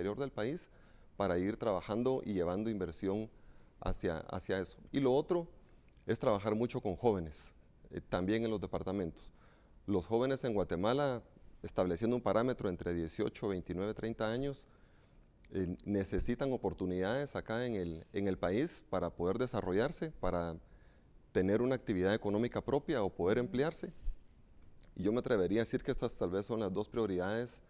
interior del país para ir trabajando y llevando inversión hacia eso. Y lo otro es trabajar mucho con jóvenes, también en los departamentos. Los jóvenes en Guatemala, estableciendo un parámetro entre 18, 29, 30 años, necesitan oportunidades acá en el país para poder desarrollarse, para tener una actividad económica propia o poder emplearse. Y yo me atrevería a decir que estas tal vez son las dos prioridades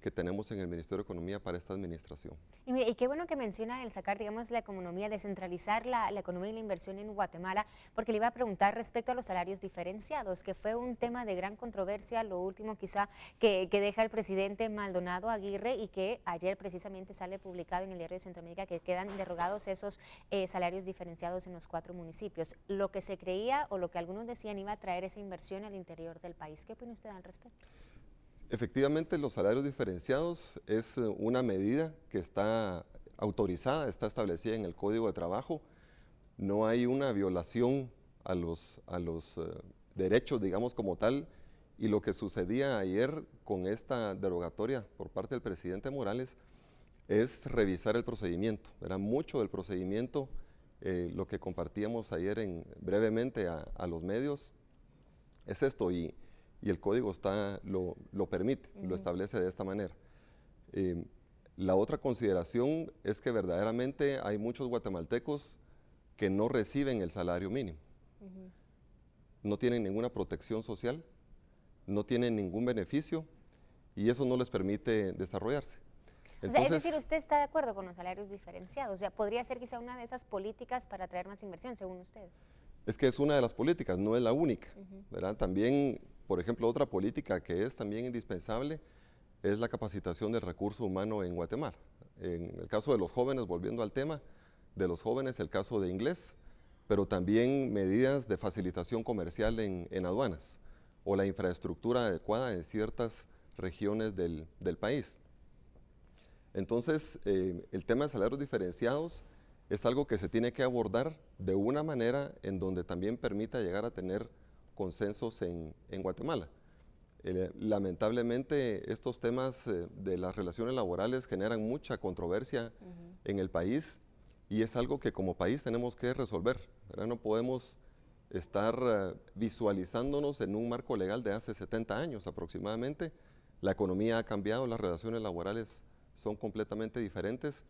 que tenemos en el Ministerio de Economía para esta administración. Y qué bueno que menciona el sacar, digamos, la economía, descentralizar la economía y la inversión en Guatemala, porque le iba a preguntar respecto a los salarios diferenciados, que fue un tema de gran controversia, lo último quizá que deja el presidente Maldonado Aguirre y que ayer precisamente sale publicado en el Diario de Centroamérica que quedan derogados esos salarios diferenciados en los 4 municipios. Lo que se creía o lo que algunos decían iba a traer esa inversión al interior del país. ¿Qué opina usted al respecto? Efectivamente, los salarios diferenciados es una medida que está autorizada, está establecida en el Código de Trabajo. No hay una violación a los derechos, digamos, como tal. Y lo que sucedía ayer con esta derogatoria por parte del presidente Morales es revisar el procedimiento. Era mucho del procedimiento, lo que compartíamos ayer brevemente a los medios, es esto. Y el código lo permite, lo establece de esta manera. La otra consideración es que verdaderamente hay muchos guatemaltecos que no reciben el salario mínimo. No tienen ninguna protección social, no tienen ningún beneficio y eso no les permite desarrollarse. Entonces, es decir, ¿usted está de acuerdo con los salarios diferenciados? O sea, ¿podría ser quizá una de esas políticas para atraer más inversión, según usted? Es que es una de las políticas, no es la única, ¿verdad? También, por ejemplo, otra política que es también indispensable es la capacitación del recurso humano en Guatemala. En el caso de los jóvenes, volviendo al tema de los jóvenes, el caso de inglés, pero también medidas de facilitación comercial en aduanas o la infraestructura adecuada en ciertas regiones del país. Entonces, el tema de salarios diferenciados es algo que se tiene que abordar de una manera en donde también permita llegar a tener consensos en Guatemala. Lamentablemente, estos temas de las relaciones laborales generan mucha controversia en el país y es algo que como país tenemos que resolver, ¿verdad? No podemos estar visualizándonos en un marco legal de hace 70 años aproximadamente. La economía ha cambiado, las relaciones laborales son completamente diferentes.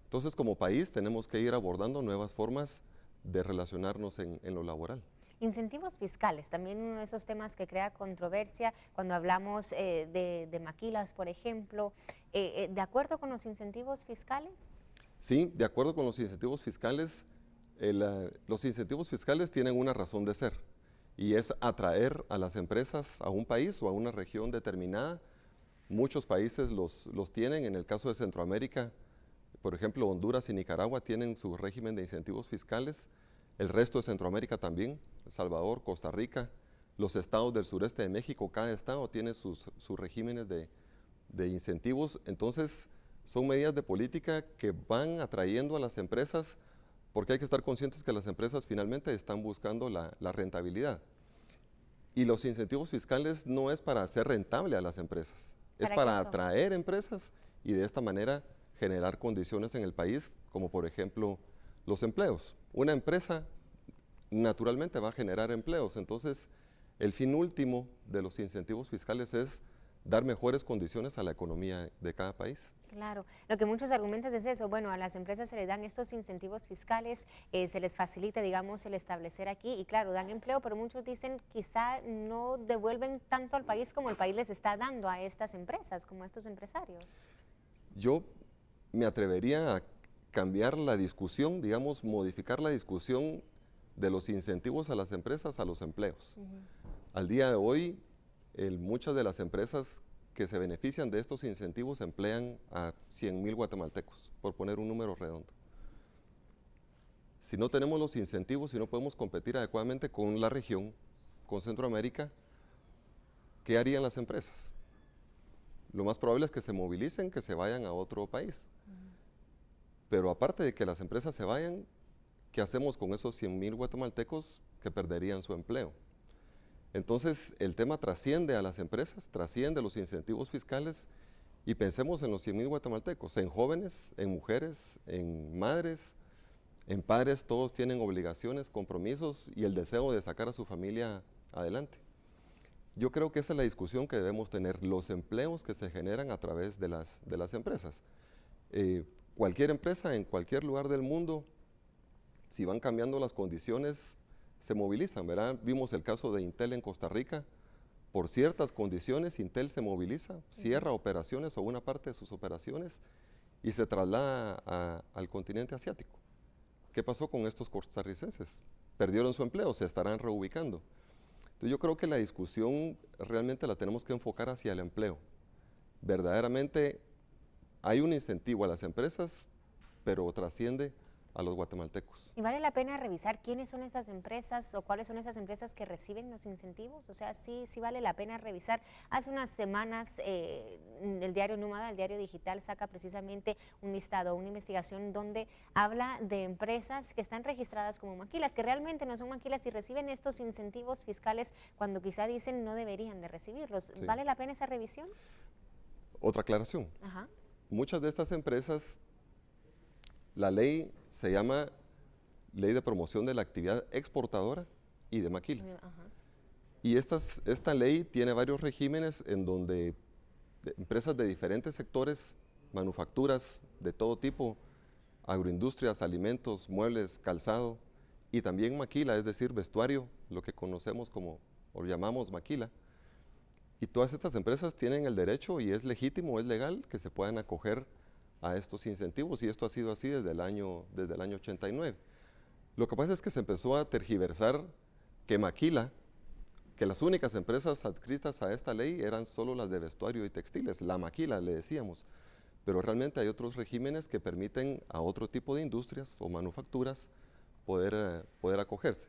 Entonces, como país, tenemos que ir abordando nuevas formas de relacionarnos en lo laboral. Incentivos fiscales, también uno de esos temas que crea controversia cuando hablamos de maquilas, por ejemplo. ¿De acuerdo con los incentivos fiscales? Sí, de acuerdo con los incentivos fiscales. Los incentivos fiscales tienen una razón de ser y es atraer a las empresas a un país o a una región determinada. Muchos países los tienen, en el caso de Centroamérica, por ejemplo, Honduras y Nicaragua tienen su régimen de incentivos fiscales, el resto de Centroamérica también, El Salvador, Costa Rica, los estados del sureste de México, cada estado tiene sus regímenes de incentivos. Entonces, son medidas de política que van atrayendo a las empresas, porque hay que estar conscientes que las empresas finalmente están buscando la rentabilidad. Y los incentivos fiscales no es para hacer rentable a las empresas, es para atraer empresas y de esta manera generar condiciones en el país, como por ejemplo los empleos. Una empresa naturalmente va a generar empleos, entonces el fin último de los incentivos fiscales es dar mejores condiciones a la economía de cada país. Claro, lo que muchos argumentan es eso, bueno, a las empresas se les dan estos incentivos fiscales, se les facilita, digamos, el establecer aquí y claro, dan empleo, pero muchos dicen quizá no devuelven tanto al país como el país les está dando a estas empresas, como a estos empresarios. Yo me atrevería a cambiar la discusión, digamos, modificar la discusión de los incentivos a las empresas a los empleos. Al día de hoy, muchas de las empresas que se benefician de estos incentivos emplean a 100,000 guatemaltecos, por poner un número redondo. Si no tenemos los incentivos, si no podemos competir adecuadamente con la región, con Centroamérica, ¿qué harían las empresas? Lo más probable es que se movilicen, que se vayan a otro país. Pero aparte de que las empresas se vayan, ¿qué hacemos con esos 100,000 guatemaltecos que perderían su empleo? Entonces, el tema trasciende a las empresas, trasciende los incentivos fiscales Y pensemos en los 100,000 guatemaltecos, en jóvenes, en mujeres, en madres, en padres, todos tienen obligaciones, compromisos y el deseo de sacar a su familia adelante. Yo creo que esa es la discusión que debemos tener, los empleos que se generan a través de las empresas. Cualquier empresa en cualquier lugar del mundo, si van cambiando las condiciones, se movilizan, ¿verdad? Vimos el caso de Intel en Costa Rica. Por ciertas condiciones, Intel se moviliza, cierra operaciones o una parte de sus operaciones y se traslada al continente asiático. ¿Qué pasó con estos costarricenses? Perdieron su empleo, se estarán reubicando. Entonces yo creo que la discusión realmente la tenemos que enfocar hacia el empleo. Verdaderamente hay un incentivo a las empresas, pero trasciende a los guatemaltecos. ¿Y vale la pena revisar quiénes son esas empresas o cuáles son esas empresas que reciben los incentivos? O sea, sí vale la pena revisar. Hace unas semanas el diario Númada, el diario digital, saca precisamente un listado, una investigación donde habla de empresas que están registradas como maquilas, que realmente no son maquilas y reciben estos incentivos fiscales cuando quizá dicen no deberían de recibirlos. Sí. ¿Vale la pena esa revisión? Otra aclaración. Ajá. Muchas de estas empresas, la ley se llama Ley de Promoción de la Actividad Exportadora y de Maquila. Ajá. Y esta ley tiene varios regímenes en donde empresas de diferentes sectores, manufacturas de todo tipo, agroindustrias, alimentos, muebles, calzado y también maquila, es decir, vestuario, lo que conocemos como o llamamos maquila. Y todas estas empresas tienen el derecho y es legítimo, es legal que se puedan acoger a estos incentivos y esto ha sido así desde el año 89. Lo que pasa es que se empezó a tergiversar que Maquila, que las únicas empresas adscritas a esta ley eran solo las de vestuario y textiles, la Maquila le decíamos, pero realmente hay otros regímenes que permiten a otro tipo de industrias o manufacturas poder acogerse.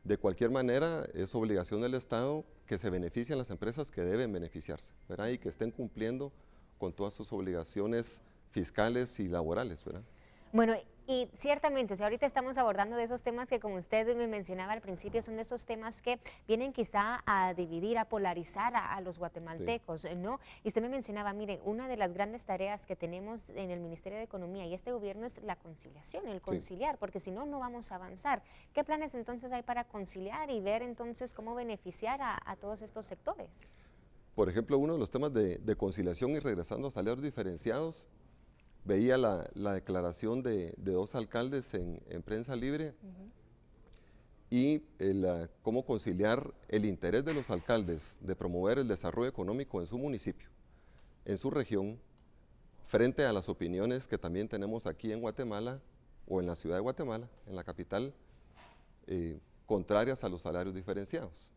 De cualquier manera, es obligación del Estado que se beneficien las empresas que deben beneficiarse, ¿verdad? Y que estén cumpliendo con todas sus obligaciones fiscales y laborales, ¿verdad? Bueno, y ciertamente, o sea, ahorita estamos abordando de esos temas que, como usted me mencionaba al principio, son de esos temas que vienen quizá a dividir, a polarizar a los guatemaltecos, sí. ¿No? Y usted me mencionaba, mire, una de las grandes tareas que tenemos en el Ministerio de Economía y este gobierno es la conciliación, el conciliar, sí. Porque si no, no vamos a avanzar. ¿Qué planes entonces hay para conciliar y ver entonces cómo beneficiar a todos estos sectores? Por ejemplo, uno de los temas de conciliación y regresando a salarios diferenciados, veía la declaración de dos alcaldes en prensa libre y cómo conciliar el interés de los alcaldes de promover el desarrollo económico en su municipio, en su región, frente a las opiniones que también tenemos aquí en Guatemala o en la ciudad de Guatemala, en la capital, contrarias a los salarios diferenciados.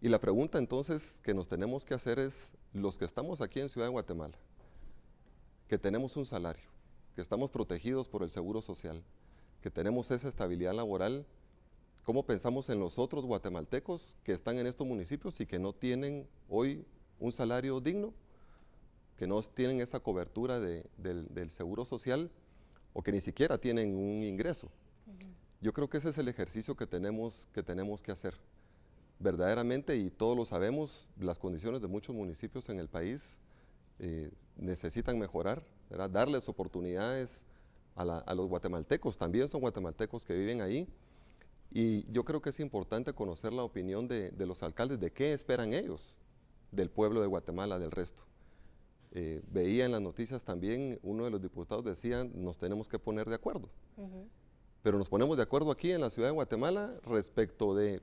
Y la pregunta entonces que nos tenemos que hacer es, los que estamos aquí en Ciudad de Guatemala, que tenemos un salario, que estamos protegidos por el Seguro Social, que tenemos esa estabilidad laboral, ¿cómo pensamos en los otros guatemaltecos que están en estos municipios y que no tienen hoy un salario digno, que no tienen esa cobertura del Seguro Social o que ni siquiera tienen un ingreso? Yo creo que ese es el ejercicio que tenemos que hacer. Verdaderamente, y todos lo sabemos, las condiciones de muchos municipios en el país necesitan mejorar, ¿verdad? Darles oportunidades a los guatemaltecos, también son guatemaltecos que viven ahí, y yo creo que es importante conocer la opinión de los alcaldes, de qué esperan ellos del pueblo de Guatemala, del resto. Veía en las noticias también, uno de los diputados decía, nos tenemos que poner de acuerdo, pero nos ponemos de acuerdo aquí en la ciudad de Guatemala respecto de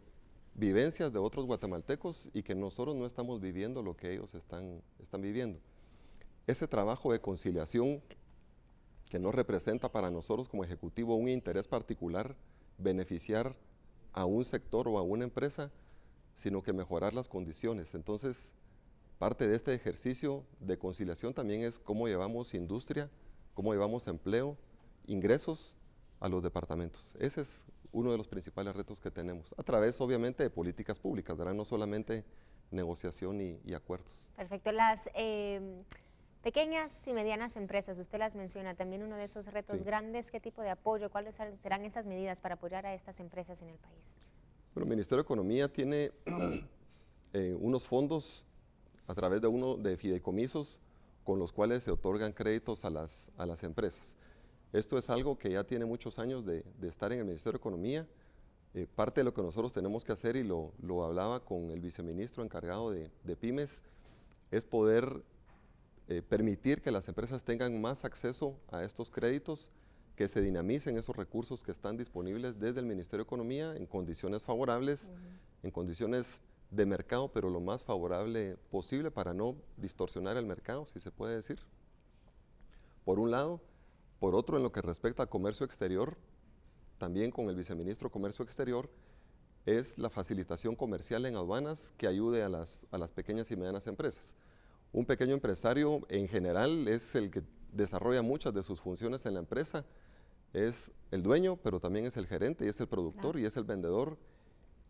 vivencias de otros guatemaltecos y que nosotros no estamos viviendo lo que ellos están viviendo. Ese trabajo de conciliación que no representa para nosotros como ejecutivo un interés particular, beneficiar a un sector o a una empresa, sino que mejorar las condiciones. Entonces, parte de este ejercicio de conciliación también es cómo llevamos industria, cómo llevamos empleo, ingresos a los departamentos. Ese es uno de los principales retos que tenemos, a través obviamente de políticas públicas, ¿verdad? No solamente negociación y acuerdos. Perfecto. Las pequeñas y medianas empresas, usted las menciona, también uno de esos retos grandes, ¿qué tipo de apoyo, cuáles serán esas medidas para apoyar a estas empresas en el país? Bueno, el Ministerio de Economía tiene unos fondos a través de fideicomisos con los cuales se otorgan créditos a las empresas. Esto es algo que ya tiene muchos años de estar en el Ministerio de Economía. Parte de lo que nosotros tenemos que hacer, y lo hablaba con el viceministro encargado de pymes, es poder permitir que las empresas tengan más acceso a estos créditos, que se dinamicen esos recursos que están disponibles desde el Ministerio de Economía en condiciones favorables, en condiciones de mercado, pero lo más favorable posible para no distorsionar el mercado, si se puede decir, por un lado. Por otro, en lo que respecta a comercio exterior, también con el viceministro de Comercio Exterior, es la facilitación comercial en aduanas que ayude a las pequeñas y medianas empresas. Un pequeño empresario en general es el que desarrolla muchas de sus funciones en la empresa, es el dueño, pero también es el gerente, y es el productor, claro, y es el vendedor,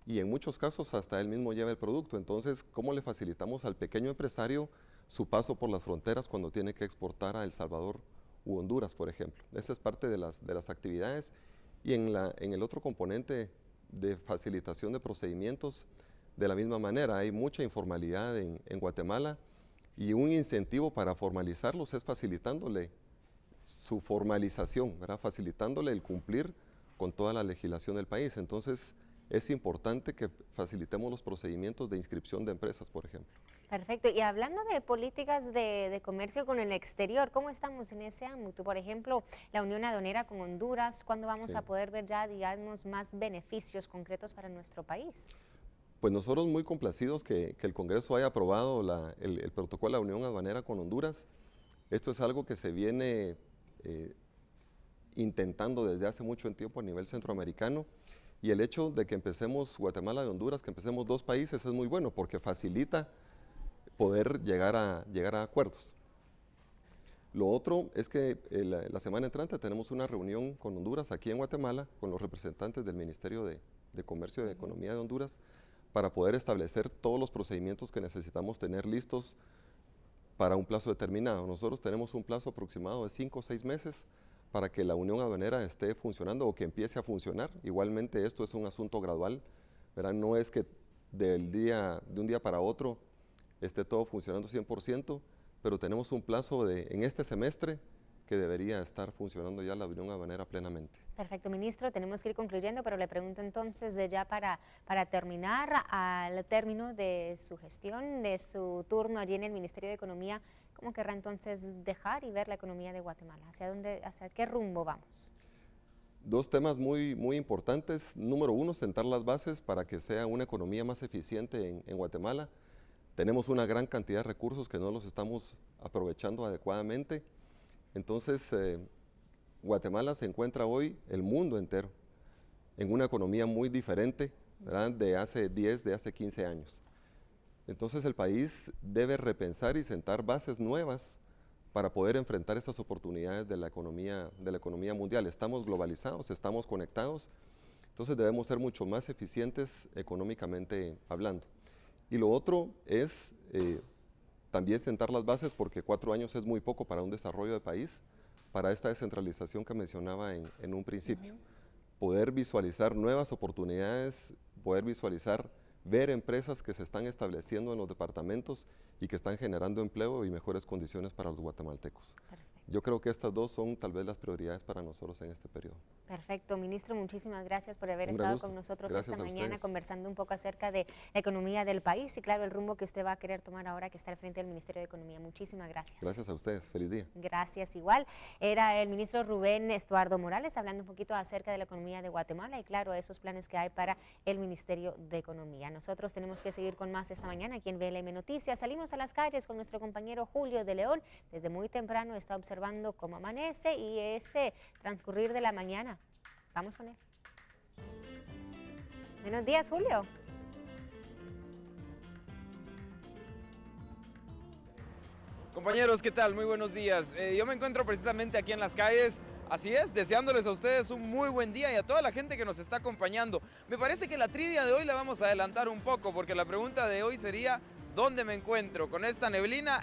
y en muchos casos hasta él mismo lleva el producto. Entonces, ¿cómo le facilitamos al pequeño empresario su paso por las fronteras cuando tiene que exportar a El Salvador u Honduras, por ejemplo? Esa es parte de las actividades. Y en el otro componente de facilitación de procedimientos, de la misma manera, hay mucha informalidad en Guatemala, y un incentivo para formalizarlos es facilitándole su formalización, ¿verdad? Facilitándole el cumplir con toda la legislación del país. Entonces, es importante que facilitemos los procedimientos de inscripción de empresas, por ejemplo. Perfecto. Y hablando de políticas de comercio con el exterior, ¿cómo estamos en ese ámbito? Por ejemplo, la Unión Aduanera con Honduras, ¿cuándo vamos a poder ver ya, digamos, más beneficios concretos para nuestro país? Pues nosotros muy complacidos que el Congreso haya aprobado el protocolo de la Unión Aduanera con Honduras. Esto es algo que se viene intentando desde hace mucho tiempo a nivel centroamericano, y el hecho de que empecemos Guatemala y Honduras, que empecemos dos países, es muy bueno porque facilita poder llegar a acuerdos. Lo otro es que la semana entrante tenemos una reunión con Honduras aquí en Guatemala, con los representantes del Ministerio de Comercio y de Economía de Honduras, para poder establecer todos los procedimientos que necesitamos tener listos para un plazo determinado. Nosotros tenemos un plazo aproximado de 5 o 6 meses para que la Unión Aduanera esté funcionando o que empiece a funcionar. Igualmente esto es un asunto gradual, ¿verdad? No es que de un día para otro esté todo funcionando 100%, pero tenemos un plazo en este semestre que debería estar funcionando ya la Unión Aduanera plenamente. Perfecto, ministro, tenemos que ir concluyendo, pero le pregunto entonces ya para terminar, al término de su gestión, de su turno allí en el Ministerio de Economía, ¿cómo querrá entonces dejar y ver la economía de Guatemala? ¿Hacia qué rumbo vamos? Dos temas muy importantes. Número uno, sentar las bases para que sea una economía más eficiente en Guatemala. Tenemos una gran cantidad de recursos que no los estamos aprovechando adecuadamente. Entonces, Guatemala se encuentra hoy, el mundo entero, en una economía muy diferente, ¿verdad? De hace 10, de hace 15 años. Entonces el país debe repensar y sentar bases nuevas para poder enfrentar estas oportunidades de la economía mundial. Estamos globalizados, estamos conectados, entonces debemos ser mucho más eficientes económicamente hablando. Y lo otro es también sentar las bases, porque 4 años es muy poco para un desarrollo de país, para esta descentralización que mencionaba en un principio. Poder visualizar nuevas oportunidades, poder ver empresas que se están estableciendo en los departamentos y que están generando empleo y mejores condiciones para los guatemaltecos. Perfecto. Yo creo que estas dos son tal vez las prioridades para nosotros en este periodo. Perfecto, ministro, muchísimas gracias por haber estado con nosotros esta mañana conversando un poco acerca de la economía del país y claro, el rumbo que usted va a querer tomar ahora que está al frente del Ministerio de Economía. Muchísimas gracias. Gracias a ustedes, feliz día. Gracias, igual. Era el ministro Rubén Estuardo Morales hablando un poquito acerca de la economía de Guatemala y claro, esos planes que hay para el Ministerio de Economía. Nosotros tenemos que seguir con más esta mañana aquí en BLM Noticias. Salimos a las calles con nuestro compañero Julio de León. Desde muy temprano está observando cómo amanece y ese transcurrir de la mañana. Vamos con él. Buenos días, Julio. Compañeros, ¿qué tal? Muy buenos días. Yo me encuentro precisamente aquí en las calles. Así es, deseándoles a ustedes un muy buen día y a toda la gente que nos está acompañando. Me parece que la trivia de hoy la vamos a adelantar un poco porque la pregunta de hoy sería ¿dónde me encuentro? Con esta neblina